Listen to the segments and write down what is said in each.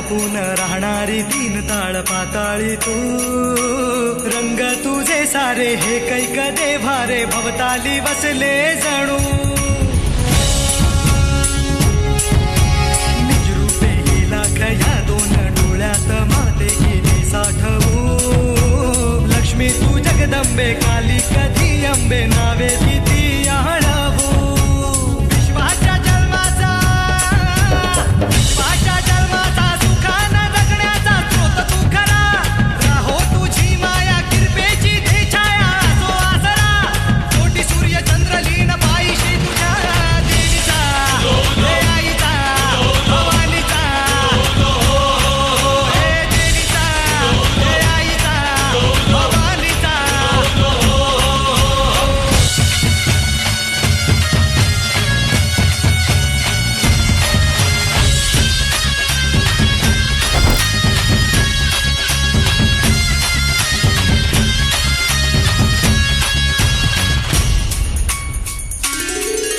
लपून राहणारी तीन ताळ पाताळी तू, रंग तुझे सारे हे कैक देव्हारे भवताली वसले जणू, निजरूपे ही लाख या दोन डोळ्यात माते केली साठवू, लक्ष्मी तू जगदंबे काली कधी अंबे नावे किती आळवू, विश्वाच्या जन्माचा सुखान जगण्याचा स्रोत तू खरा, राहो तुझी माया किरपेची दे छाया असो आसरा, कोटी सूर्य चंद्र लीन पायीशी तुझ्या देवीचा, हे आईचा भवानीचा, हे देवीचा, हे आईचा भवानीचा.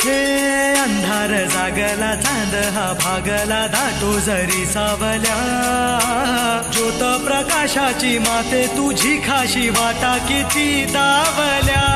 हे अंधार जागला चांद हा भागला दाटो जरी सावल्या, ज्योत प्रकाशाची माते तुझी खाशी वाटा किती दावल्या.